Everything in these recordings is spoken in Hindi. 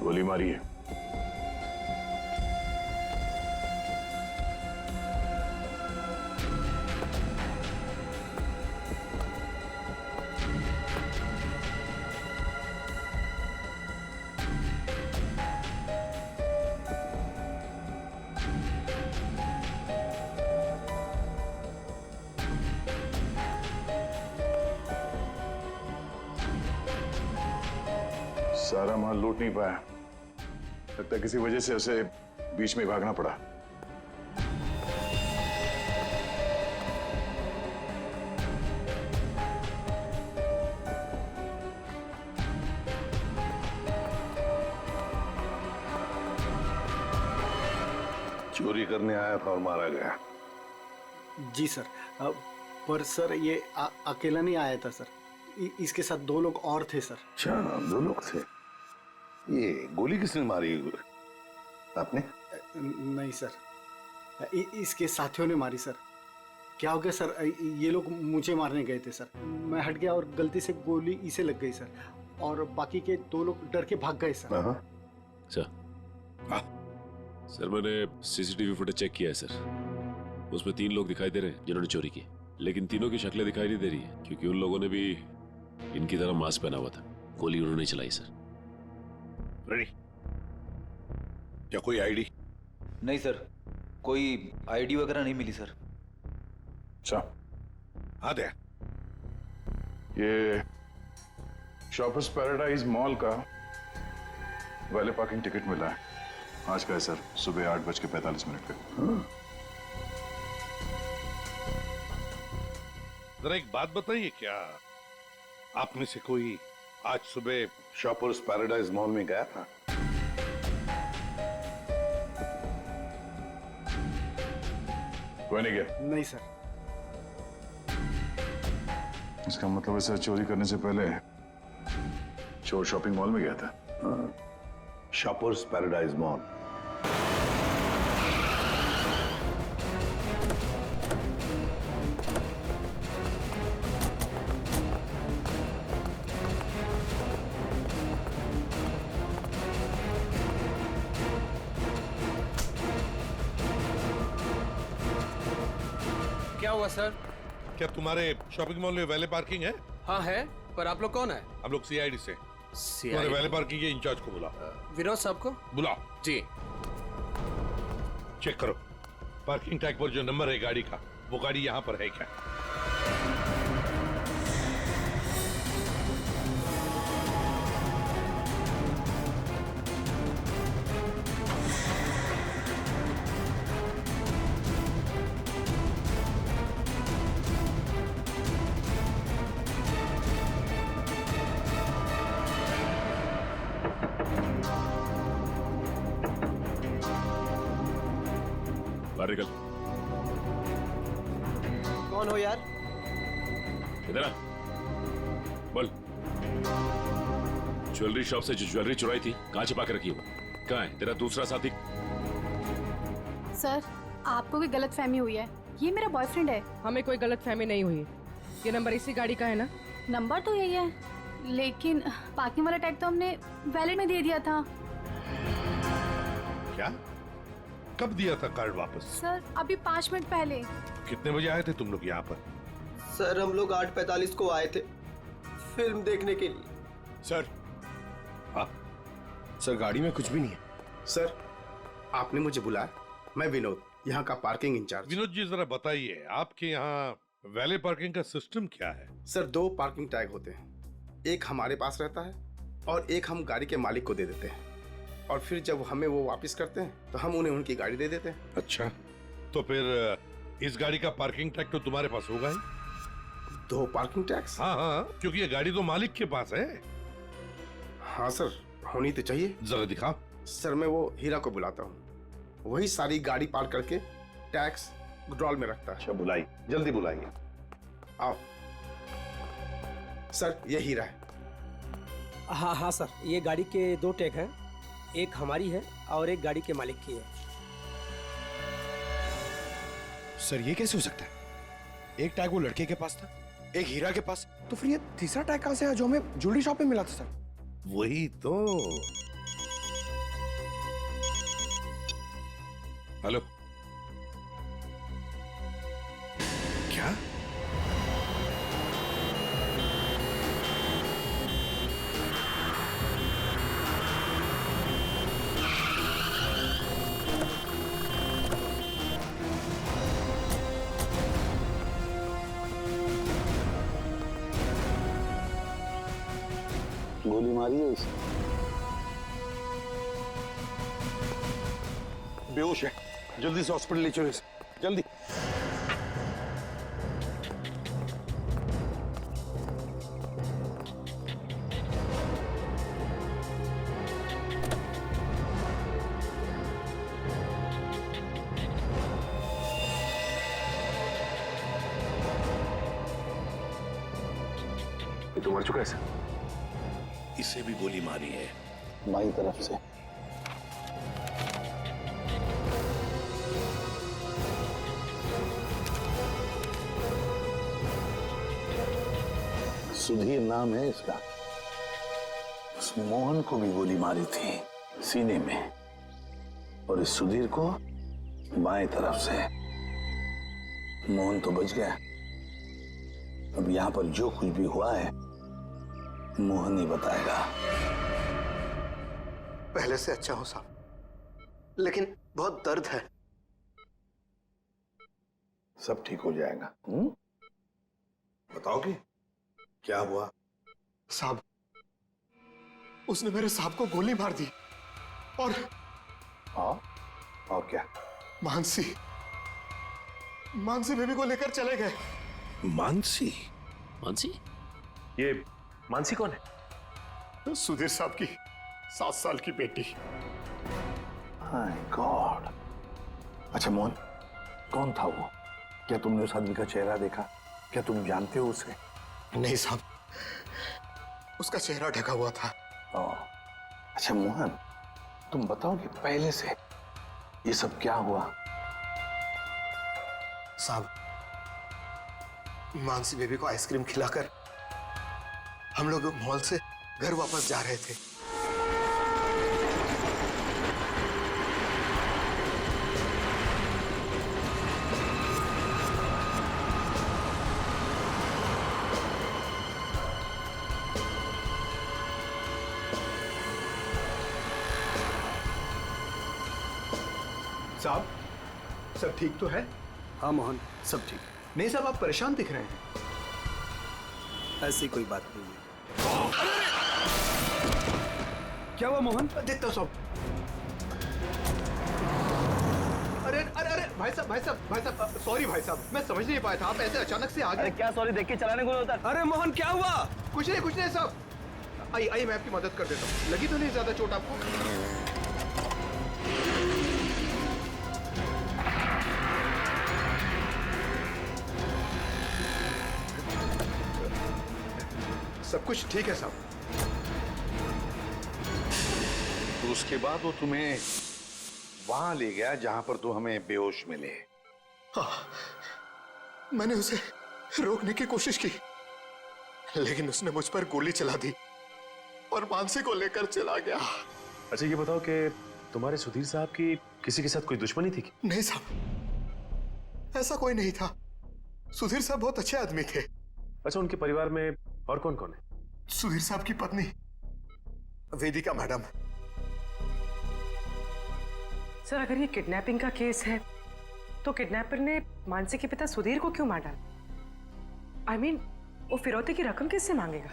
गोली मारी है। सारा माल लूट नहीं पाया, लगता है किसी वजह से उसे बीच में भागना पड़ा। चोरी करने आया था और मारा गया। जी सर, पर सर ये अकेला नहीं आया था सर, इसके साथ 2 लोग और थे सर। अच्छा, 2 लोग थे। ये गोली किसने मारी? आपने? नहीं सर, इसके साथियों ने मारी सर। क्या हो गया सर, ये लोग मुझे मारने गए थे सर, मैं हट गया और गलती से गोली इसे लग गई सर, और बाकी के 2 लोग डर के भाग गए सर। सर मैंने सीसीटीवी फुटेज चेक किया है सर, उसमें 3 लोग दिखाई दे रहे हैं जिन्होंने चोरी की, लेकिन तीनों की शक्लें दिखाई नहीं दे रही है क्योंकि उन लोगों ने भी इनकी तरह मास्क पहना हुआ था। गोली उन्होंने चलाई सर। रेडी? क्या कोई आईडी? नहीं सर, कोई आईडी वगैरह नहीं मिली सर। अच्छा, हाँ दे। ये शॉपर्स पैराडाइज मॉल का वैले पार्किंग टिकट मिला है आज का है सर, सुबह 8:45 का। जरा एक बात बताइए, क्या आप में से कोई आज सुबह शॉपर्स पैराडाइज मॉल में गया था? कोई नहीं गया? नहीं सर। इसका मतलब है सर चोरी करने से पहले चोर शॉपिंग मॉल में गया था। Shoppers paradise mall. क्या हुआ सर? क्या तुम्हारे शॉपिंग मॉल में वैले पार्किंग है? हाँ है, पर आप लोग कौन है? हम लोग सीआईडी से। तुम्हारे वैले पार्किंग के इंचार्ज को बुलाओ। विनोद साहब को बुलाओ। जी। चेक करो पार्किंग टैग पर जो नंबर है गाड़ी का, वो गाड़ी यहाँ पर है क्या? बाहर निकल। कौन हो यार? इधर आ, बोल। ज्वेलरी शॉप से जो ज्वेलरी चुराई थी कहाँ छिपा के रखी हो? कहाँ है तेरा दूसरा साथी? सर, आपको कोई गलतफहमी हुई है, ये मेरा बॉयफ्रेंड है। हमें कोई गलतफहमी नहीं हुई। ये नंबर इसी गाड़ी का है ना? नंबर तो यही है, लेकिन पार्किंग वाला टैग तो हमने वैलेट में दे दिया था। क्या? कब दिया था कार्ड वापस? सर, अभी 5 मिनट पहले। कितने बजे आए थे तुम लोग यहाँ पर? सर हम लोग 8:45 को आए थे फिल्म देखने के लिए। सर, हाँ सर गाड़ी में कुछ भी नहीं है। सर, आपने मुझे बुलाया, मैं विनोद, यहाँ का पार्किंग इंचार्ज। विनोद जी जरा बताइए, आपके यहाँ वैले पार्किंग का सिस्टम क्या है? सर 2 पार्किंग टैग होते हैं, एक हमारे पास रहता है और एक हम गाड़ी के मालिक को दे देते हैं, और फिर जब हमें वो वापस करते हैं तो हम उन्हें उनकी गाड़ी दे देते हैं। अच्छा, तो फिर इस गाड़ी का पार्किंग टैग तो तुम्हारे पास होगा ही? 2 पार्किंग टैक्स? हाँ हाँ, क्योंकि ये गाड़ी तो मालिक के पास है। हाँ सर, होनी तो चाहिए। जरा दिखाओ। सर मैं वो हीरा को बुलाता हूँ, वही सारी गाड़ी पार्क करके टैक्स ड्रॉल में रखता है। अच्छा, बुलाई, जल्दी बुलाइए। आओ सर, ये हीरा है। हाँ हाँ सर, ये गाड़ी के 2 टैग हैं, एक हमारी है और एक गाड़ी के मालिक की है। सर ये कैसे हो सकता है? एक टैग वो लड़के के पास था, एक हीरा के पास, तो फिर ये तीसरा टैग कहाँ से है जो हमें ज्वेलरी शॉप में मिला था? सर वही तो। हेलो, क्या? गोली मारी है इसे। बेहोश है, जल्दी से हॉस्पिटल ले चलो इसे, जल्दी। ये तो मर चुका है सर। इसे भी गोली मारी है। बाई तरफ से। सुधीर नाम है इसका। उस मोहन को भी गोली मारी थी सीने में, और इस सुधीर को बाएं तरफ से। मोहन तो बच गया। अब यहां पर जो कुछ भी हुआ है मोहन ही बताएगा। पहले से अच्छा हूं साहब, लेकिन बहुत दर्द है। सब ठीक हो जाएगा। बताओगे क्या हुआ? साहब, उसने मेरे साहब को गोली मार दी और क्या? मानसी बेबी को लेकर चले गए। मानसी? मानसी? ये मानसी कौन है? सुधीर साहब की 7 साल की बेटी। My God. अच्छा मोहन, कौन था वो? क्या तुमने उस आदमी का चेहरा देखा? क्या तुम जानते हो उसे? नहीं साहब, उसका चेहरा ढका हुआ था। अच्छा मोहन, तुम बताओ कि पहले से ये सब क्या हुआ? साहब, मानसी बेबी को आइसक्रीम खिलाकर हम लोग मॉल से घर वापस जा रहे थे। साहब, सब ठीक तो है? हाँ मोहन, सब ठीक। नहीं साहब, आप परेशान दिख रहे हैं। ऐसी कोई बात नहीं है। क्या हुआ मोहन? देखता हूँ साहब। अरे अरे अरे भाई साहब, सॉरी भाई साहब, मैं समझ नहीं पाया था, आप ऐसे अचानक से आ गए। क्या सॉरी देख के चलाने को होता? अरे मोहन क्या हुआ? कुछ नहीं साहब। आइए मैं आपकी मदद कर देता हूँ। लगी तो नहीं ज्यादा चोट आपको? सब कुछ ठीक है साहब। तो उसके बाद वो तुम्हें वहां ले गया जहां पर तू हमें बेहोश मिले। हाँ, मैंने उसे रोकने की कोशिश की, लेकिन उसने मुझ पर गोली चला दी और मानसी को लेकर चला गया। अच्छा ये बताओ कि तुम्हारे सुधीर साहब की किसी के साथ कोई दुश्मनी थी? नहीं साहब, ऐसा कोई नहीं था। सुधीर साहब बहुत अच्छे आदमी थे। अच्छा, उनके परिवार में और कौन कौन है? सुधीर साहब की पत्नी वेदिका मैडम। सर, अगर ये किडनैपिंग का केस है तो किडनैपर ने मानसी के पिता सुधीर को क्यों मार डाला? I mean, वो फिरौती की रकम किससे मांगेगा?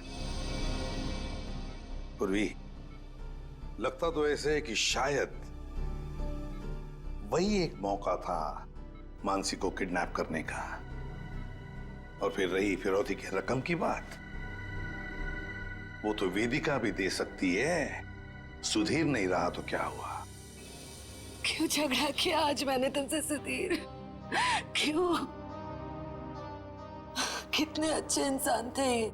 पूर्वी, लगता तो ऐसे है कि शायद वही एक मौका था मानसी को किडनैप करने का। और फिर रही फिरौती की रकम की बात, वो तो वेदिका भी दे सकती है। सुधीर नहीं रहा तो क्या हुआ? क्यों झगड़ा किया आज मैंने तुमसे सुधीर? क्यों? कितने अच्छे इंसान थे ये।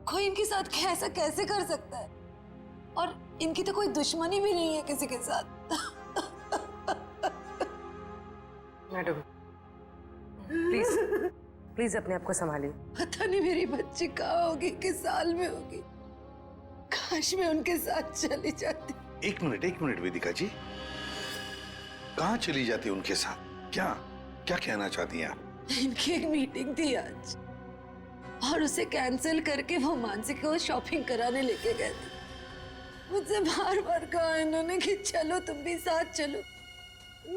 कोई इनके साथ ऐसा कैसे कर सकता है? और इनकी तो कोई दुश्मनी भी नहीं है किसी के साथ। मैडम, प्लीज अपने आप को संभालिए। पता नहीं मेरी बच्ची कहाँ होगी, किस साल में होगी। काश मैं उनके साथ चली जाती। एक मिनट वेदिका जी, कहाँ चली जाती उनके साथ? क्या क्या कहना चाहती हैं आप? इनकी एक मीटिंग थी आज और उसे कैंसिल करके वो मानसी को शॉपिंग कराने लेके गए थे। मुझसे बार बार कहा इन्होंने कि चलो तुम भी साथ चलो।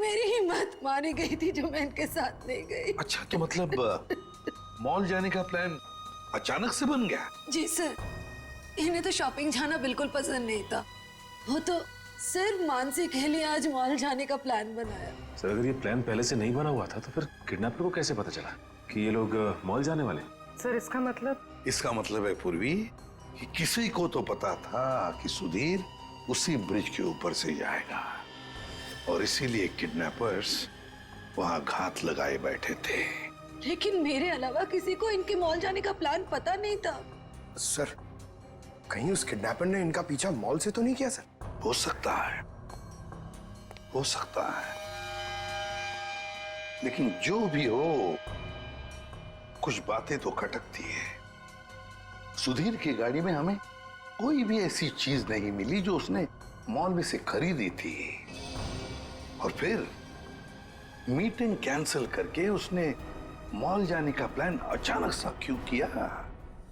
मेरी हिम्मत मारी गई थी जो मैं इनके साथ नहीं गई। अच्छा, तो मतलब मॉल जाने का प्लान अचानक से बन गया? जी सर, इन्हें तो शॉपिंग जाना बिल्कुल पसंद नहीं था। वो तो सिर्फ मानसी के लिए आज मॉल जाने का प्लान बनाया। सर अगर ये प्लान पहले से नहीं बना हुआ था तो फिर किडनैपर को कैसे पता चला कि ये लोग मॉल जाने वाले? सर इसका मतलब है पूर्वी कि किसी को तो पता था कि सुधीर उसी ब्रिज के ऊपर से जाएगा और इसीलिए किडनैपर्स वहां घात लगाए बैठे थे। लेकिन मेरे अलावा किसी को इनके मॉल जाने का प्लान पता नहीं था। सर कहीं उस किडनैपर ने इनका पीछा मॉल से तो नहीं किया? सर हो सकता है, हो सकता है, लेकिन जो भी हो कुछ बातें तो खटकती है। सुधीर की गाड़ी में हमें कोई भी ऐसी चीज नहीं मिली जो उसने मॉल में से खरीदी थी, और फिर मीटिंग कैंसिल करके उसने मॉल जाने का प्लान अचानक सा क्यों किया?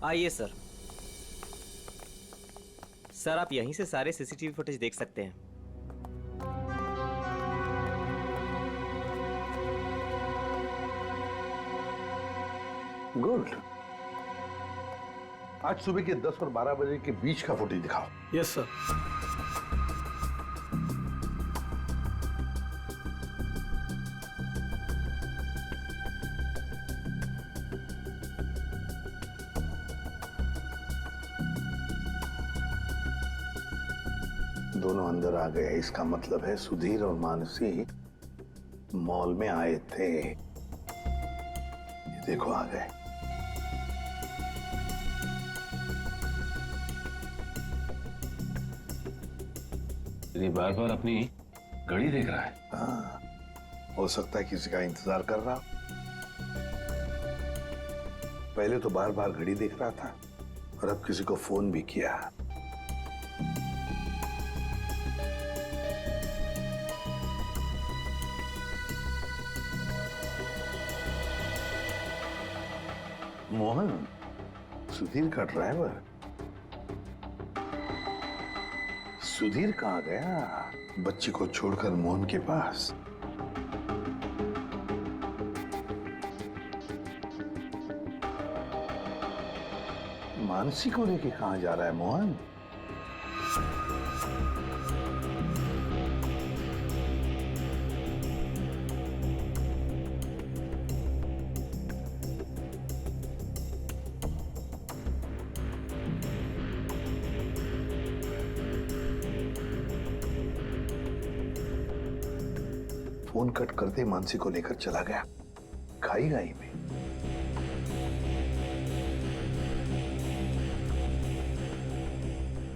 आइए सर। सर आप यहीं से सारे सीसीटीवी फुटेज देख सकते हैं। गुड। आज सुबह के 10 और 12 बजे के बीच का फुटेज दिखाओ। Yes sir. दोनों अंदर आ गए, इसका मतलब है सुधीर और मानसी मॉल में आए थे। ये देखो आ गए। ये बार बार अपनी घड़ी देख रहा है। हाँ, हो सकता है किसी का इंतजार कर रहा। पहले तो बार बार घड़ी देख रहा था और अब किसी को फोन भी किया। मोहन, सुधीर का ड्राइवर। सुधीर कहाँ गया? बच्ची को छोड़कर मोहन के पास। मानसी को लेके कहाँ जा रहा है मोहन? फोन कट करते मानसी को लेकर चला गया खाई गाई में।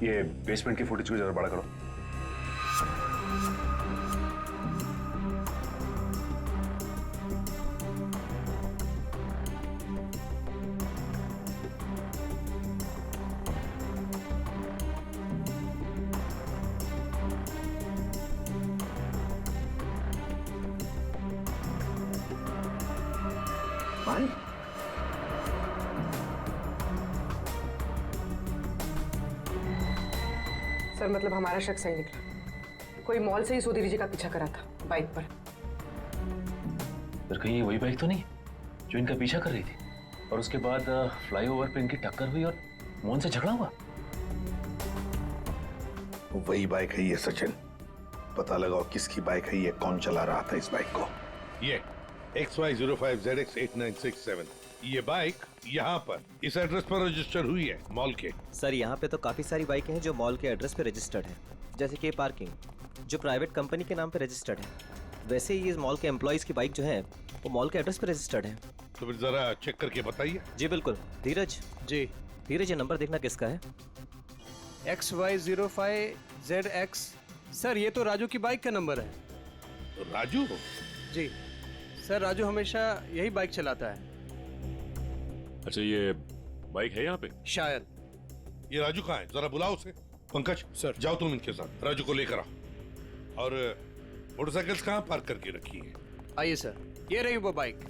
ये बेसमेंट की फुटेज को जरा बड़ा करो। भाई सर मतलब हमारा शक सही निकला। कोई मॉल से ही सुधीर जी का पीछा करा था बाइक पर। फिर कहीं ये वही बाइक तो नहीं जो इनका पीछा कर रही थी और उसके बाद फ्लाईओवर पे इनकी टक्कर हुई और मोहन से झगड़ा हुआ? वही बाइक है ये सचिन। पता लगाओ किसकी बाइक है ये, कौन चला रहा था इस बाइक को। ये XY05ZX8967 ये बाइक यहाँ पर इस एड्रेस पर रजिस्टर हुई है मॉल के। सर यहाँ पे तो काफी सारी बाइकें हैं जो मॉल के एड्रेस पे रजिस्टर्ड है, जैसे कि पार्किंग जो प्राइवेट कंपनी के नाम पे रजिस्टर्ड है। वैसे ही इस मॉल के एम्प्लॉइज की बाइक जो है वो मॉल के एड्रेस पे रजिस्टर्ड है। तो फिर जरा चेक करके बताइए। जी बिल्कुल। धीरज जी। धीरज ये नंबर देखना किसका है? XY05ZX। सर ये तो राजू की बाइक का नंबर है। तो राजू? जी सर, राजू हमेशा यही बाइक चलाता है। अच्छा ये बाइक है यहाँ पे? शायद। ये राजू कहाँ है? जरा बुलाओ उसे। पंकज सर जाओ तुम इनके साथ राजू को लेकर आओ। और मोटरसाइकिल्स कहाँ पार्क करके रखी है? आइए सर, ये रही वो बाइक।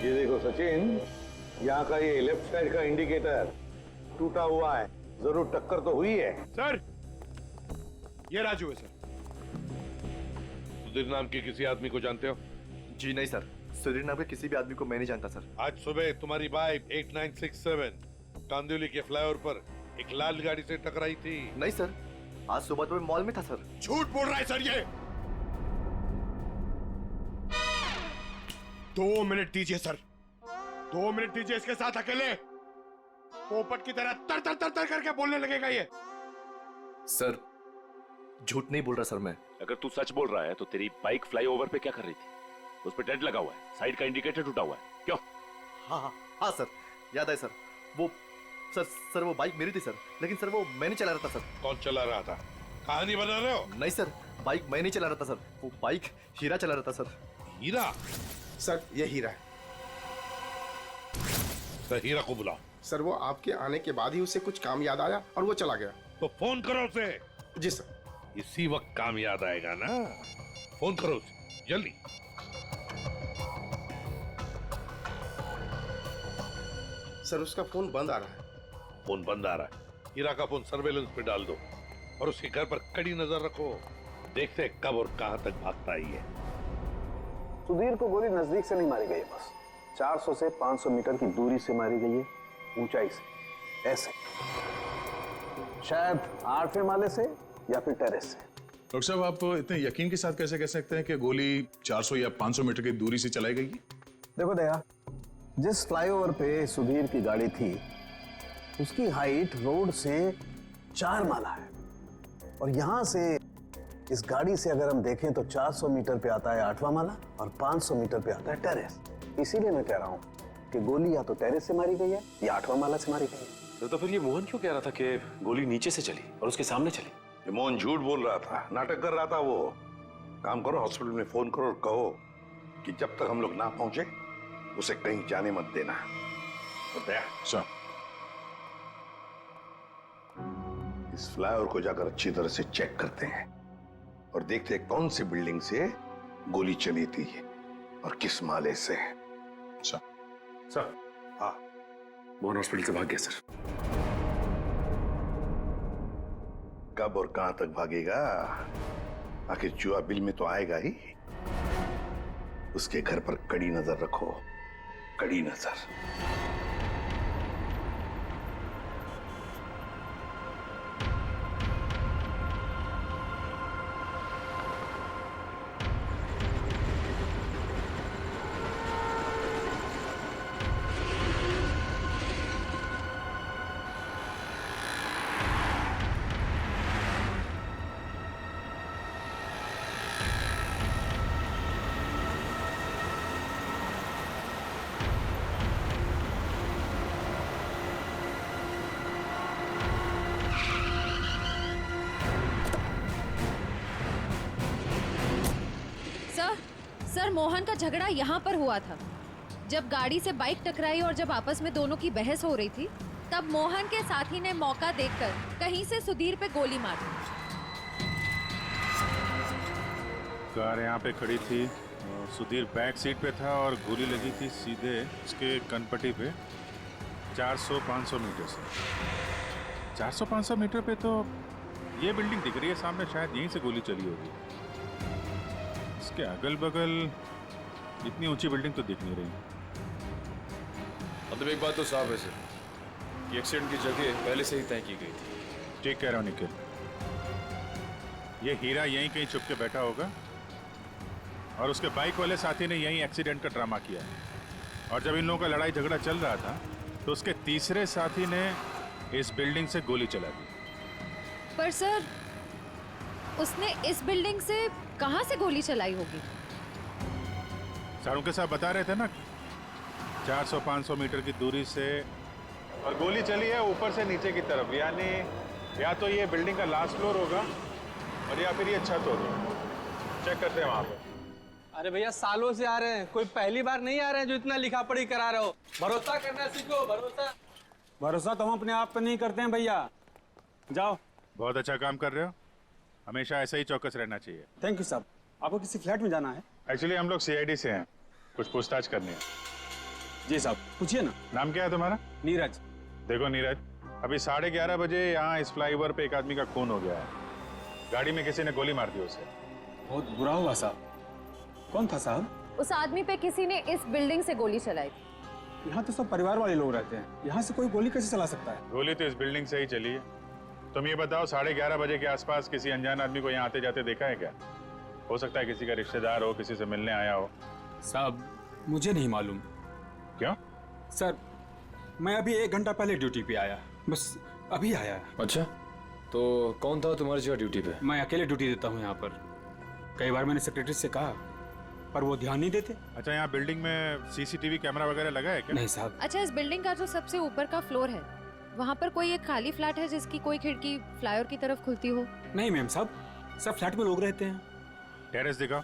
ये देखो सचिन, यहाँ का ये लेफ्ट साइड का इंडिकेटर टूटा हुआ है, जरूर टक्कर तो हुई है। सर, ये राजू है सर। सुधीर नाम के किसी आदमी को जानते हो? जी नहीं सर, सुधीर नाम के किसी भी आदमी को मैं नहीं जानता सर। आज सुबह तुम्हारी बाइक 8967 कांदिवली के फ्लाईओवर पर एक लाल गाड़ी से टकराई थी। नहीं सर, आज सुबह तो मैं मॉल में था सर। झूठ बोल रहा है सर ये। 2 मिनट दीजिए सर, 2 मिनट दीजिए इसके साथ अकेले। पोपट की तरह तर तर तर तर करके बोलने लगेगा ये। सर, झूठ नहीं बोल रहा सर मैं। अगर तू सच बोल रहा है तो तेरी बाइक फ्लाईओवर पे क्या कर रही थी? उस पे डेंट लगा हुआ है, साइड का इंडिकेटर टूटा हुआ है, क्यों? हाँ सर, याद है सर। वो सर वो बाइक मेरी थी सर, लेकिन सर वो मैं नहीं चला रहा था सर। कौन चला रहा था? कहानी बना रहे हो? नहीं सर, बाइक मैं नहीं चला रहा था सर, वो बाइक हीरा चला रहा था सर। हीरा? सर ये हीरा है। सर हीरा को बुलाओ। सर वो आपके आने के बाद ही उसे कुछ काम याद आया और वो चला गया। तो फोन करो उसे। जी सर। इसी वक्त काम याद आएगा ना, फोन करो उसे जल्दी। सर उसका फोन बंद आ रहा है। फोन बंद आ रहा है? हीरा का फोन सर्वेलेंस पे डाल दो और उसके घर पर कड़ी नजर रखो। देखते हैं कब और कहां तक भागता ही है। सुधीर को गोली नजदीक से नहीं मारी गई है, बस 400 से 500 मीटर की दूरी से मारी गई है, ऊंचाई से, ऐसे शायद 8वें माले से या फिर टेरेस से। डॉक्टर साहब, आप इतने यकीन के साथ कैसे कह सकते हैं कि गोली 400 या 500 मीटर की दूरी से चलाई गई? देखो दया, जिस फ्लाईओवर पे सुधीर की गाड़ी थी उसकी हाइट रोड से 4 माला है, और यहां से इस गाड़ी से अगर हम देखें तो 400 मीटर पे आता है 8वां माला और 500 मीटर पे आता है टेरेस। इसीलिए मैं कह रहा हूं कि गोली या तो टेरेस से मारी गई है या 8वां माला से मारी गई है। तो फिर ये मोहन क्यों कह रहा था कि गोली नीचे से चली और उसके सामने चली? ये मोहन झूठ बोल रहा था, नाटक कर रहा था वो। काम करो, हॉस्पिटल में फोन करो और कहो कि जब तक हम लोग ना पहुंचे उसे कहीं जाने मत देना। सर, इस फ्लाईओवर को जाकर अच्छी तरह से चेक करते हैं और देखते हैं कौन सी बिल्डिंग से गोली चली थी और किस माले से। सर, हाँ, मोहन हॉस्पिटल से भाग गया सर। कब और कहां तक भागेगा? आखिर चूहा बिल में तो आएगा ही। उसके घर पर कड़ी नजर रखो, कड़ी नजर। सर, मोहन का झगड़ा यहाँ पर हुआ था। जब गाड़ी से बाइक टकराई और जब आपस में दोनों की बहस हो रही थी, तब मोहन के साथी ने मौका देखकर कहीं से सुधीर पे गोली मार दी। कार यहाँ पे खड़ी थी और सुधीर बैक सीट पे था और गोली लगी थी सीधे उसके कनपट्टी पे 400-500 मीटर से। 400-500 मीटर पे तो ये बिल्डिंग दिख रही है सामने, शायद यहीं से गोली चली होगी। इसके अगल बगल इतनी ऊंची बिल्डिंग तो दिख नहीं रही। मतलब एक बात तो साफ है सर, ये एक्सीडेंट की जगह पहले से ही तय की गई थी। ठीक कह रहा हूँ निखिल, ये हीरा यहीं कहीं छुप के बैठा होगा और उसके बाइक वाले साथी ने यहीं एक्सीडेंट का ड्रामा किया है। और जब इन लोगों का लड़ाई झगड़ा चल रहा था तो उसके तीसरे साथी ने इस बिल्डिंग से गोली चला दी। पर सर, उसने इस बिल्डिंग से कहां से गोली चलाई होगी? सारों के साथ बता रहे थे ना, 400-500 मीटर की दूरी से, और गोली चली है ऊपर से नीचे की तरफ, यानी या तो ये बिल्डिंग का लास्ट फ्लोर होगा और या फिर ये छत होगी। चेक करते हैं वहां पे। अरे भैया, सालों से आ रहे हैं, कोई पहली बार नहीं आ रहे हैं जो इतना लिखा पढ़ी करा रहे हो। भरोसा करना सीखो, भरोसा। भरोसा तो हम अपने आप पे नहीं करते हैं भैया, जाओ। बहुत अच्छा काम कर रहे हो, हमेशा ऐसा ही चौकस रहना चाहिए। थैंक यू साहब। आपको किसी फ्लैट में जाना है? एक्चुअली हम लोग सीआईडी से हैं, कुछ पूछताछ करनी है। जी साहब, पूछिए ना। नाम क्या है तुम्हारा? नीरज। देखो नीरज, अभी 11:30 बजे यहाँ इस फ्लाईओवर पे एक आदमी का खून हो गया है। गाड़ी में किसी ने गोली मार दी उसे। बहुत बुरा हुआ साहब। कौन था साहब? उस आदमी पे किसी ने इस बिल्डिंग से गोली चलाई। यहाँ तो सब परिवार वाले लोग रहते हैं, यहाँ से कोई गोली कैसे चला सकता है? गोली तो इस बिल्डिंग से ही चली है। तुम ये बताओ, 11:30 बजे के आसपास किसी अनजान आदमी को यहाँ आते जाते देखा है क्या? हो सकता है किसी का रिश्तेदार हो, किसी से मिलने आया हो। साहब मुझे नहीं मालूम। क्यों? सर मैं अभी 1 घंटा पहले ड्यूटी पे आया, बस अभी आया। अच्छा, तो कौन था तुम्हारी जगह ड्यूटी पे? मैं अकेले ड्यूटी देता हूँ यहाँ पर। कई बार मैंने सेक्रेटरी से कहा पर वो ध्यान नहीं देते। अच्छा, यहाँ बिल्डिंग में सीसीटीवी कैमरा वगैरह लगा है क्या? नहीं साहब। अच्छा, इस बिल्डिंग का जो सबसे ऊपर का फ्लोर है, वहाँ पर कोई एक खाली फ्लैट है जिसकी कोई खिड़की फ्लाईओवर की तरफ खुलती हो? नहीं मैम साहब, सब फ्लैट में लोग रहते हैं। टेरेस दिखाओ।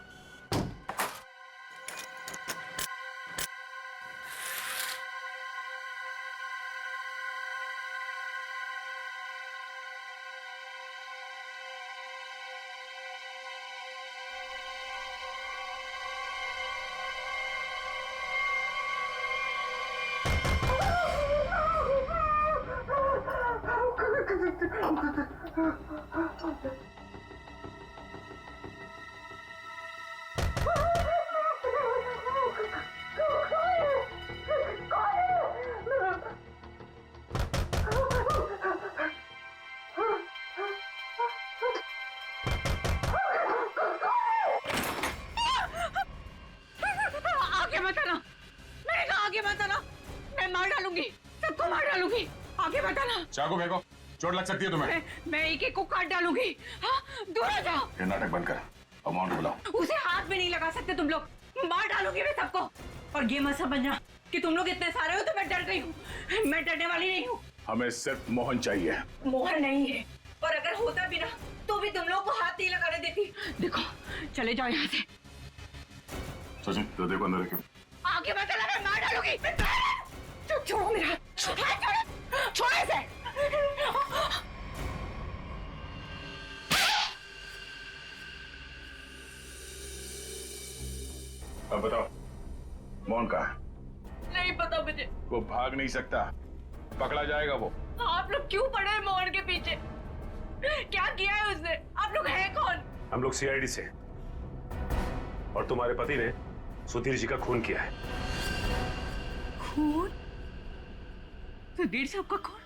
आगे मत आना, मैंने कहा आगे मत आना, मैं मार डालूंगी, सबको मार डालूंगी, आगे मत आना। चाकू फेंको, चोट लग सकती है तुम्हें। मैं एक एक को काट डालूंगी। हाँ, दूर हो जाओ। ये नाटक बंद कर, अमाउंट बुलाओ। उसे हाथ भी नहीं लगा सकते तुम लोग, मार डालूंगी मैं सबको। और ये मत समझना कि तुम लोग इतने सारे हो तो मैं डर गई हूँ, मैं डरने वाली नहीं हूँ। हमें सिर्फ मोहन चाहिए। मोहन नहीं है, और अगर होता भी ना तो भी तुम लोग को हाथ नहीं लगाने देती। देखो, चले जाओ यहाँ से। सचिन, तो देखो अंदर रखो। आगे मत आना, मैं मार डालूंगी। छोड़ो मेरा हाथ, छोड़ो, छोड़ो इसे। अब बताओ, मोहन कहाँ है? नहीं पता मुझे। वो भाग नहीं सकता, पकड़ा जाएगा वो। आप लोग क्यों पड़े हैं मोहन के पीछे? क्या किया है उसने? आप लोग हैं कौन? हम लोग सीआईडी से, और तुम्हारे पति ने सुधीर जी का खून किया है। खून? सुधीर साहब का खून?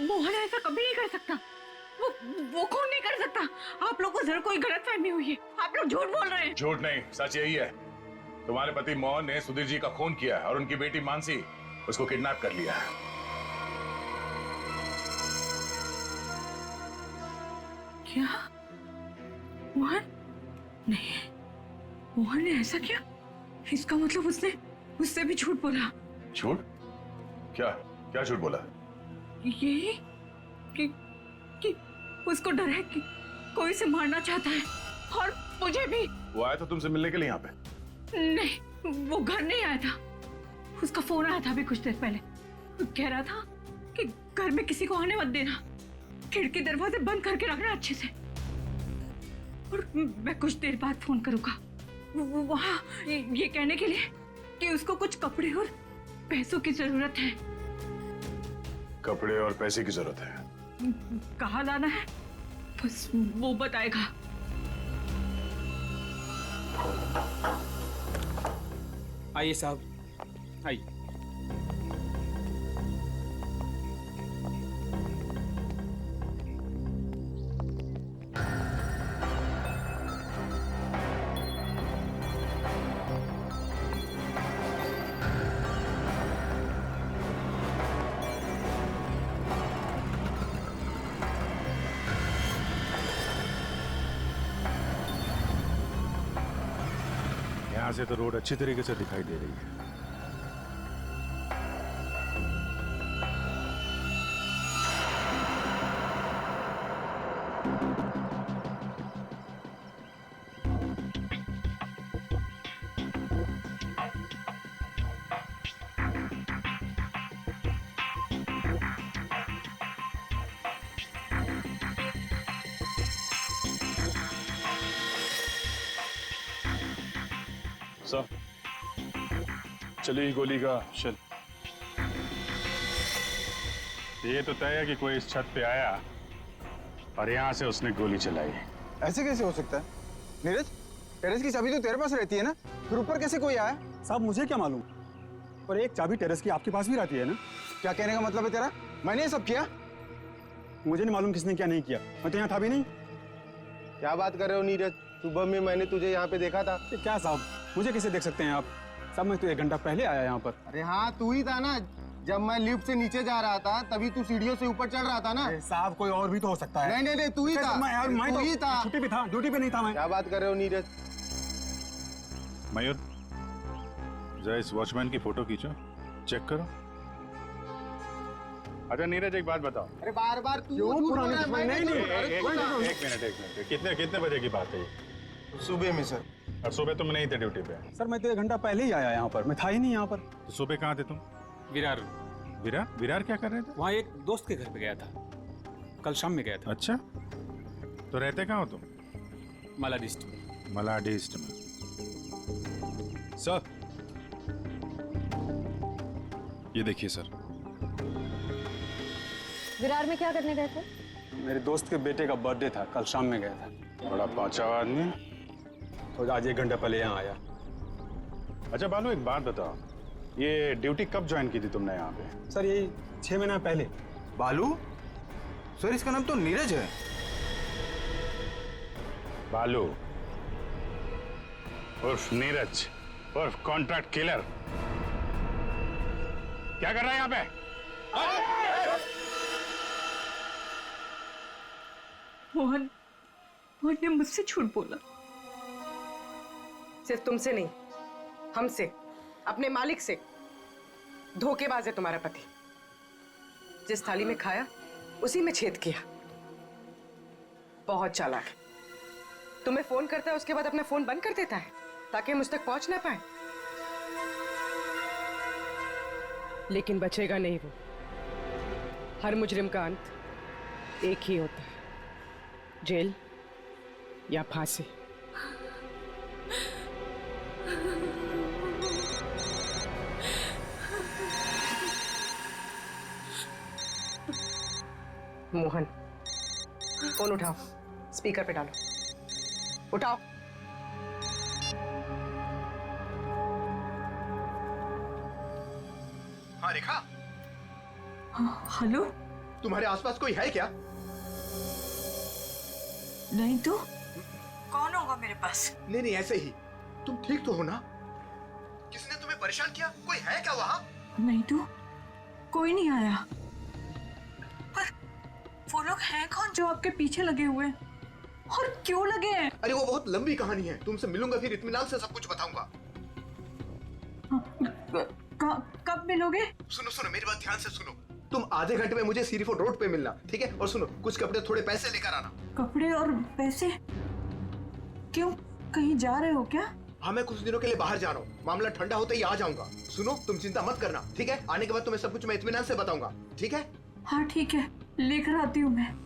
मोहन ऐसा कभी नहीं कर सकता। वो खून नहीं कर सकता। आप लोग को जरूर कोई गलतफहमी हुई है। आप लोग झूठ बोल रहे हैं। झूठ नहीं, सच यही है। तुम्हारे पति मोहन ने सुधीर जी का खून किया है और उनकी बेटी मानसी उसको किडनैप कर लिया है। क्या? मोहन? नहीं, मोहन ने ऐसा किया? इसका मतलब उससे भी झूठ बोला। झूठ? क्या क्या झूठ बोला? यही कि उसको डर है कि कोई उसे मारना चाहता है, और मुझे भी। वो आया था तुमसे मिलने के लिए यहाँ पे? नहीं, वो घर नहीं आया था। उसका फोन आया था अभी कुछ देर पहले। वो कह रहा था कि घर में किसी को आने मत देना, खिड़की दरवाजे बंद करके रखना अच्छे से, और मैं कुछ देर बाद फोन करूंगा वहाँ ये कहने के लिए कि उसको कुछ कपड़े और पैसों की जरूरत है। कपड़े और पैसे की जरूरत है? कहाँ लाना है बस वो बताएगा। आइए साहब, आइए। यहाँ से तो रोड अच्छी तरीके से दिखाई दे रही है। चली गोली का शल। ये तो तय है कि कोई इस छत पे आया और यहाँ से उसने गोली चलाई। ऐसे कैसे हो सकता है? नीरज, टेरेस की चाबी तो तेरे पास रहती है ना, फिर ऊपर कैसे कोई आया? साहब मुझे क्या मालूम, पर एक चाबी टेरेस की आपके पास भी रहती है ना? क्या कहने का मतलब है तेरा? मैंने ये सब किया? मुझे नहीं मालूम किसने क्या नहीं किया, मैं तो यहाँ था भी नहीं। क्या बात कर रहे हो नीरज? सुबह में मैंने तुझे यहाँ पे देखा था। क्या साहब, मुझे कैसे देख सकते हैं आप? साहब मैं तो 1 घंटा पहले आया यहाँ पर। अरे हाँ, तू ही था ना। जब मैं लिफ्ट से नीचे जा रहा था तभी तू सीढ़ियों से ऊपर चढ़ रहा था ना। साहब कोई और भी तो हो सकता है। नहीं, तू ही था। मैं तू ही था। छुट्टी पे था, ड्यूटी पे नहीं था मैं। क्या बात कर रहे हो नीरज? मयूर, जरा इस वॉचमैन की फोटो खींचो, चेक करो। अच्छा नीरज, एक बात बताओ। अरे बार बार तू क्यों पुरानी एक मिनट, कितने बजे की बात है ये? सुबह में सर। और सुबह तुम नहीं थे ड्यूटी पे? सर मैं तो 1 घंटा पहले ही आया यहाँ पर, मैं था ही नहीं यहाँ पर। तो सुबह कहाँ थे तुम? विरार। विरार क्या कर रहे थे? वहाँ एक दोस्त के घर पे गया था, कल शाम में गया था। अच्छा, तो रहते कहाँ हो तुम? मलाडिस्ट में। मलाडिस्ट में। सर, ये देखिए सर। विरार में क्या करने गए थे? मेरे दोस्त के बेटे का बर्थडे था, कल शाम में गया था। बड़ा पांचा आदमी। तो आज 1 घंटा पहले यहाँ आया। अच्छा बालू, एक बात बताओ, ये ड्यूटी कब ज्वाइन की थी तुमने यहाँ पे? सर यही 6 महीना पहले। बालू? सर इसका नाम तो नीरज है। बालू उर्फ नीरज उर्फ कॉन्ट्रैक्ट किलर, क्या कर रहा है यहाँ पे? मोहन ने मुझसे झूठ बोला। सिर्फ तुमसे नहीं, हमसे, अपने मालिक से। धोखेबाज है तुम्हारा पति। जिस थाली में खाया उसी में छेद किया। बहुत चालाक है। तुम्हें फोन करता है, उसके बाद अपना फोन बंद कर देता है ताकि मुझ तक पहुंच ना पाए। लेकिन बचेगा नहीं वो। हर मुजरिम का अंत एक ही होता है, जेल या फांसी। मोहन, फोन उठाओ, स्पीकर पे डालो। उठाओ। हाँ रेखा, हेलो। तुम्हारे आसपास कोई है क्या? नहीं तो कौन होगा मेरे पास? नहीं, ऐसे ही। तुम ठीक तो हो ना? किसने तुम्हें परेशान किया? कोई है क्या वहाँ? नहीं तो कोई नहीं आया। पर वो लोग हैं कौन जो आपके पीछे लगे हुए हैं? और क्यों लगे हैं? अरे वो बहुत लंबी कहानी है, तुमसे मिलूंगा फिर इत्मीनान से सब कुछ बताऊंगा। कब मिलोगे? सुनो, मेरी बात ध्यान से सुनो। तुम आधे घंटे में मुझे सीरी फोर्ट रोड पे मिलना, ठीक है? और सुनो, कुछ कपड़े थोड़े पैसे लेकर आना। कपड़े और पैसे? क्यों, कहीं जा रहे हो क्या? हाँ, मैं कुछ दिनों के लिए बाहर जा रहा हूँ। मामला ठंडा होते ही आ जाऊंगा। सुनो, तुम चिंता मत करना, ठीक है? आने के बाद तुम्हें सब कुछ मैं इत्मीनान से बताऊंगा, ठीक है? हाँ ठीक है, लेकर आती हूँ मैं।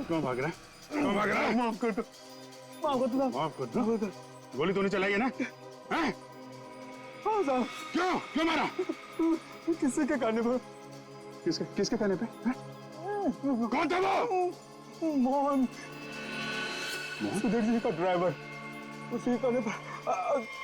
क्यों भाग रहा है? क्यों भाग रहा है? माफ कर दो, माफ कर दो। गोली तूने चलाई है ना? हैं? हाँ साहब। क्यों मारा? किसके कहने पे? किसके कहने पे? कौन था वो? मोहन, सुधीर जी का ड्राइवर। उसी कहने पे।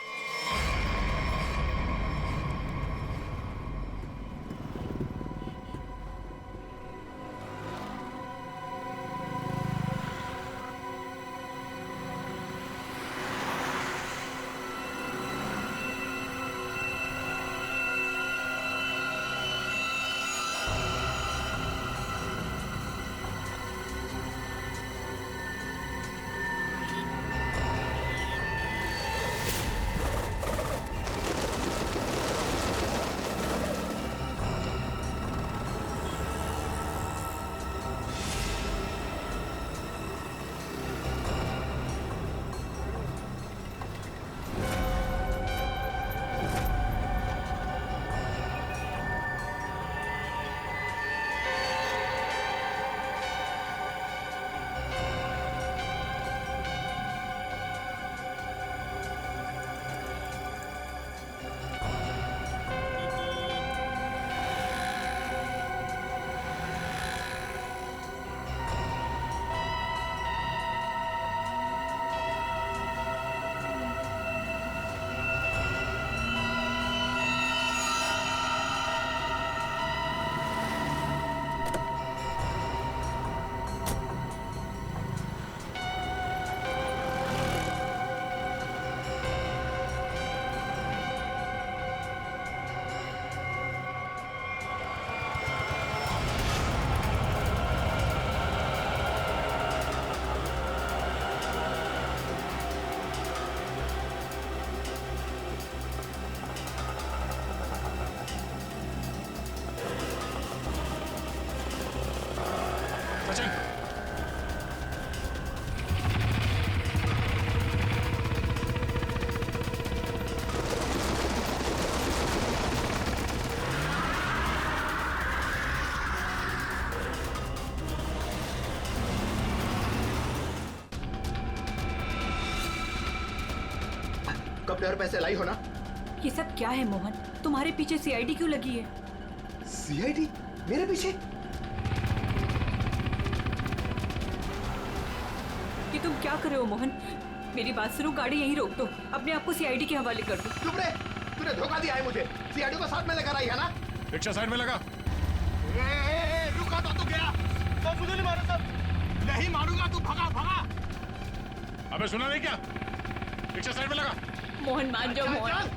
कपड़े और पैसे लाई हो ना? ये सब क्या है मोहन? तुम्हारे पीछे सीआईडी क्यों लगी है? सीआईडी मेरे पीछे? ये तुम क्या कर रहे हो मोहन? मेरी बात सुनो, गाड़ी यहीं रोक दो, अपने आप को सीआईडी के हवाले कर दो। चुप रे, तूने धोखा दिया है मुझे। सीआईडी को साथ में लेकर आई है ना? रिक्शा साइड में लगा। रुका तो तू गया। तो मुझे नहीं मारो सब। नहीं मारूंगा, तू भगा भगा। अबे सुना नहीं क्या? रिक्शा साइड में लगा। मोहन मान जाओ मोहन।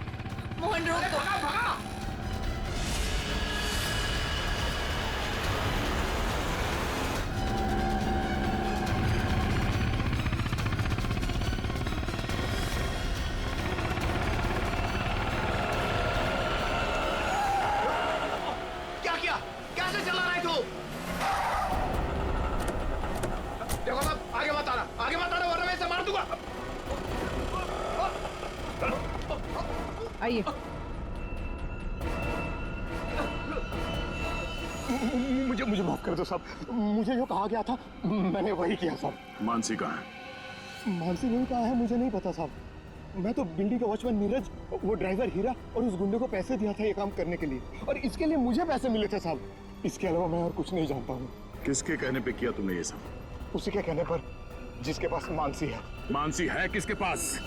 मोहन रोक दो। भगा भगा। क्या किया? कैसे चला रहा है तू? देखो साहब, आगे मत आना वरना मैं इसे मार दूंगा। आइए। मुझे माफ कर दो साहब, मुझे जो कहा गया था मैंने वही किया साहब। मानसी कहाँ है? मानसी नहीं कहा है, मुझे नहीं पता साहब। मैं तो बिल्डिंग का वॉचमैन नीरज, वो ड्राइवर हीरा और उस गुंडे को पैसे दिया था ये काम करने के लिए, और इसके लिए मुझे पैसे मिले थे साहब। इसके अलावा मैं और कुछ नहीं जानता हूँ। किसके कहने पे किया तुमने ये सब? उसी के कहने पर, जिसके पास मानसी है। मानसी है किसके पास?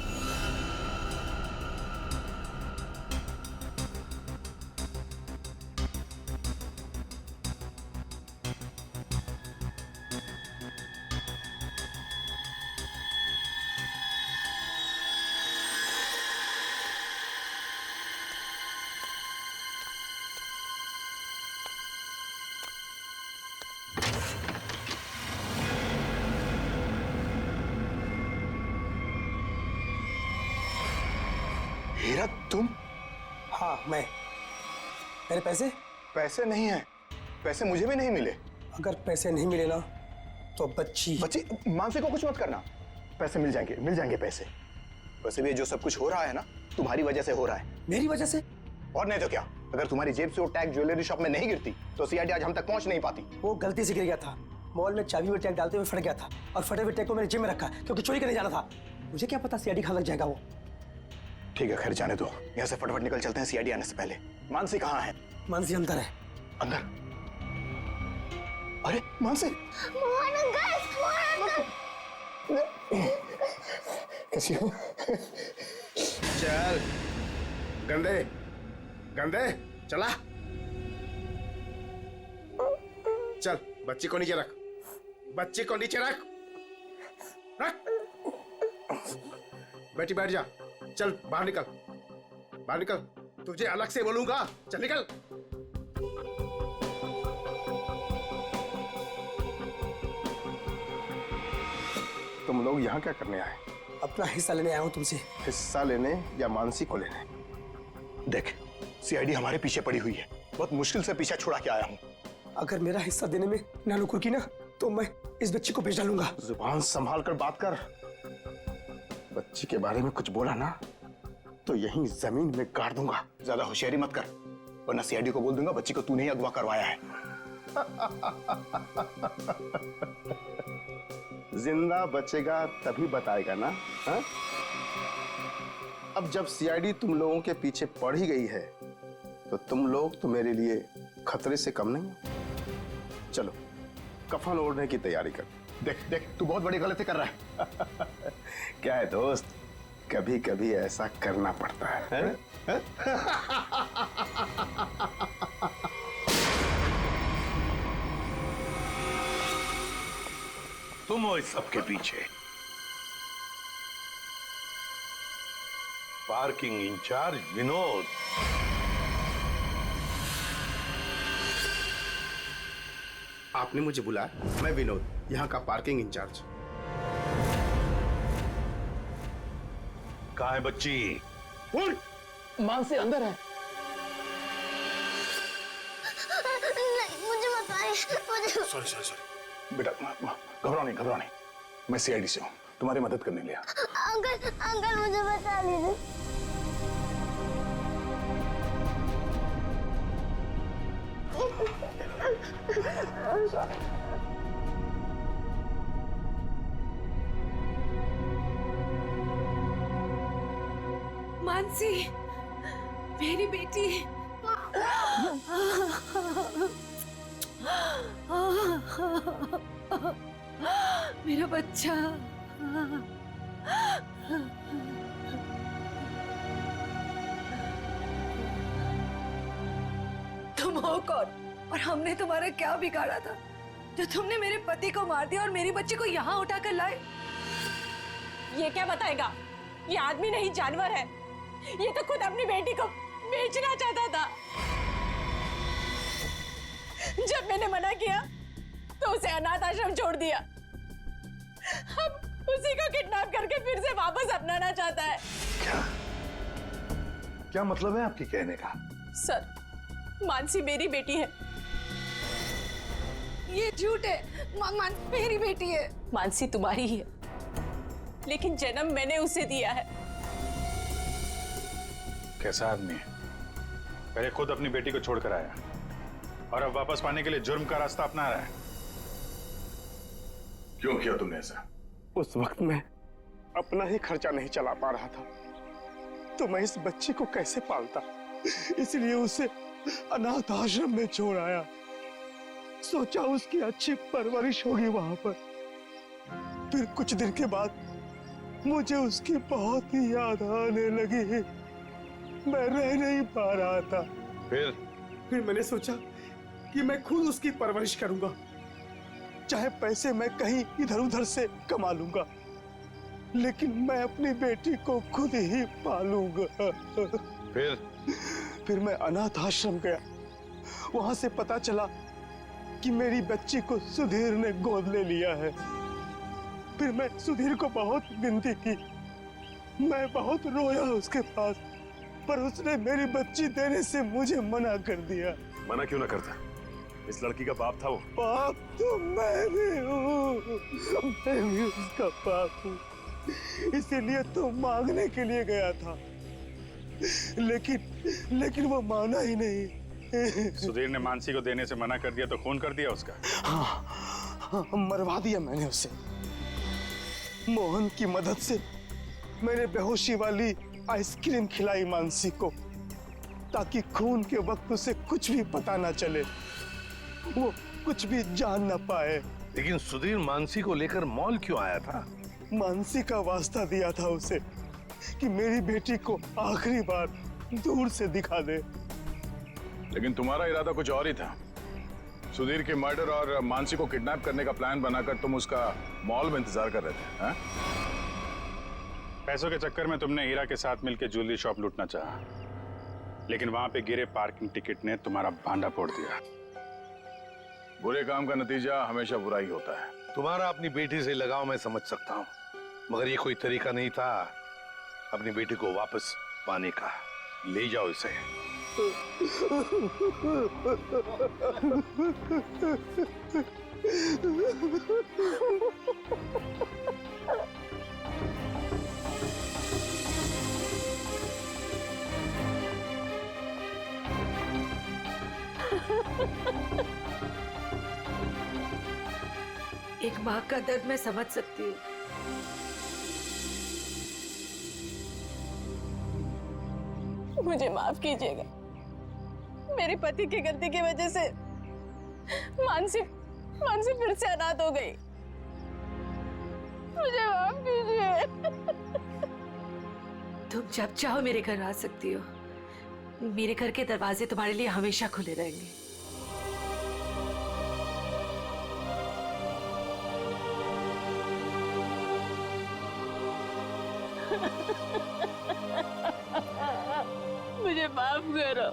हीरा तुम? हाँ मैं। मेरे पैसे? पैसे नहीं है, पैसे मुझे भी नहीं मिले। अगर पैसे नहीं मिले ना तो बच्ची मानसी को कुछ मत करना, पैसे मिल जाएंगे पैसे। वैसे भी जो सब कुछ हो रहा है ना, तुम्हारी वजह से हो रहा है। मेरी वजह से? और नहीं तो क्या, अगर तुम्हारी जेब से वो टैग ज्वेलरी शॉप में नहीं गिरती तो सीआईडी आज हम तक पहुंच नहीं पाती। वो गलती से गिर गया था, मॉल में चाबी में टैग डालते हुए फट गया था, और फटे हुए टैग को मैंने जेब में रखा क्योंकि चोरी करने जाना था। मुझे क्या पता सीआईडी कहाँ लग जाएगा वो। ठीक है, खैर जाने दो, यहाँ से फटाफट निकल चलते हैं सीआईडी आने से पहले। मानसी कहाँ है? मानसी अंदर है। अंदर? अरे मानसी! कैसी हो? चल गंदे चला। चल बच्ची को नीचे रख, बच्ची को नीचे रख। बेटी बैठ जा। चल बाहर निकल, तुझे अलग से बोलूंगा। चल निकल। तुम लोग यहाँ क्या करने आए? अपना हिस्सा लेने आया हूँ तुमसे। हिस्सा लेने या मानसी को लेने? देख, सीआईडी हमारे पीछे पड़ी हुई है, बहुत मुश्किल से पीछा छुड़ा के आया हूँ। अगर मेरा हिस्सा देने में नानुकुर की ना तो मैं इस बच्ची को बेच डालूंगा। जुबान संभाल कर बात कर। बच्ची के बारे में कुछ बोला ना तो यहीं जमीन में गाड़ दूंगा। ज्यादा होशियारी मत कर, वरना सीआईडी को बोल दूंगा बच्ची को तूने ही अगवा करवाया है। जिंदा बचेगा तभी बताएगा ना? हा? अब जब सीआईडी तुम लोगों के पीछे पड़ ही गई है तो तुम लोग तो मेरे लिए खतरे से कम नहीं हो। चलो कफन ओढ़ने की तैयारी कर। देख तू बहुत बड़ी गलती कर रहा है। क्या है दोस्त, कभी कभी ऐसा करना पड़ता है? तुम हो इस सबके पीछे? Parking incharge Vinod. आपने मुझे बुलाया? मैं विनोद, यहाँ का पार्किंग इंचार्ज। कहाँ है बच्ची? मानसी अंदर है। नहीं, मुझे बताइए। सॉरी बेटा, घबराओ नहीं, मैं सीआईडी से हूँ, तुम्हारी मदद करने लिया। अंकल मुझे बता लीजिए। मानसी, मेरी बेटी। मेरा बच्चा। तुम हो कौन और हमने तुम्हारा क्या बिगाड़ा था जो तुमने मेरे पति को मार दिया और मेरी बच्ची को यहाँ उठाकर लाए? ये क्या बताएगा? ये आदमी नहीं जानवर है। ये तो खुद अपनी बेटी को बेचना चाहता था। जब मैंने मना किया तो उसे अनाथ आश्रम छोड़ दिया। अब उसी को किडनैप करके फिर से वापस अपनाना चाहता है। क्या मतलब है आपके कहने का? सर, मानसी मेरी बेटी है। ये झूठ है। मेरी बेटी है। मानसी तुम्हारी ही है, लेकिन जन्म मैंने उसे दिया है। कैसा आदमी है? पहले खुद अपनी बेटी को छोड़कर आया और अब वापस पाने के लिए जुर्म का रास्ता अपना रहा है। क्यों किया तुमने ऐसा? उस वक्त मैं अपना ही खर्चा नहीं चला पा रहा था तो मैं इस बच्ची को कैसे पालता, इसलिए उसे अनाथ आश्रम में छोड़ आया। सोचा उसकी अच्छी परवरिश होगी वहां पर। फिर कुछ दिन के बाद मुझे उसकी बहुत ही याद आने लगी। मैं रह नहीं पा रहा था। फिर मैंने सोचा कि मैं खुद उसकी परवरिश करूंगा, चाहे पैसे मैं कहीं इधर उधर से कमा लूंगा, लेकिन मैं अपनी बेटी को खुद ही पालूंगा। फिर मैं अनाथ आश्रम गया। वहां से पता चला कि मेरी बच्ची को सुधीर ने गोद ले लिया है। फिर मैं सुधीर को बहुत विनती की, मैं बहुत रोया उसके पास, पर उसने मेरी बच्ची देने से मुझे मना कर दिया। मना क्यों ना करता? इस लड़की का बाप था वो। बाप तो मैं भी हूँ, मैं भी उसका बाप हूँ, इसीलिए तो मांगने के लिए गया था, लेकिन वो माना ही नहीं। सुधीर ने मानसी को देने से मना कर दिया तो खून कर दिया उसका? हाँ, मरवा दिया मैंने उसे। मोहन की मदद से मैंने बेहोशी वाली आइसक्रीम खिलाई मानसी को, ताकि खून के वक्त उसे कुछ भी पता ना चले, वो कुछ भी जान ना पाए। लेकिन सुधीर मानसी को लेकर मॉल क्यों आया था? मानसी का वास्ता दिया था उसे कि मेरी बेटी को आखिरी बार दूर से दिखा दे। लेकिन तुम्हारा इरादा कुछ और ही था। सुधीर के मर्डर और मानसी को किडनैप करने का प्लान बनाकर तुम उसका मॉल में इंतजार कर रहे थे, हैं? पैसों के चक्कर में तुमने हीरा के साथ मिलकर ज्वेलरी शॉप लूटना चाहा, लेकिन वहां पे गिरे पार्किंग टिकट ने तुम्हारा भांडा फोड़ दिया। बुरे काम का नतीजा हमेशा बुरा ही होता है। तुम्हारा अपनी बेटी से लगाव मैं समझ सकता हूँ, मगर ये कोई तरीका नहीं था अपनी बेटी को वापस पाने का। ले जाओ इसे। एक माँ का दर्द मैं समझ सकती हूँ। मुझे माफ कीजिएगा, मेरे पति की गलती की वजह से मानसी फिर से अनाथ हो गई। मुझे माफ कीजिए। तुम जब चाहो मेरे घर आ सकती हो। मेरे घर के दरवाजे तुम्हारे लिए हमेशा खुले रहेंगे। मुझे माफ करो।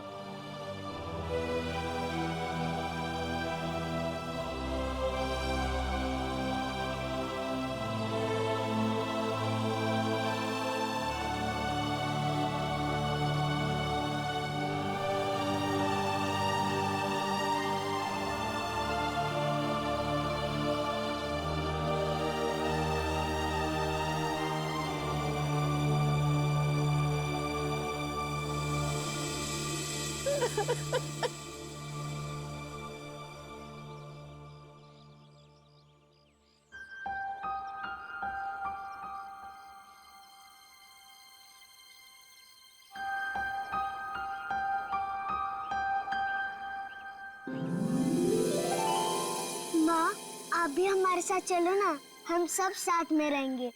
भी हमारे साथ चलो ना, हम सब साथ में रहेंगे।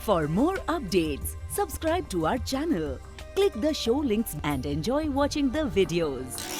For more updates, subscribe to our channel, click the show links and enjoy watching the videos.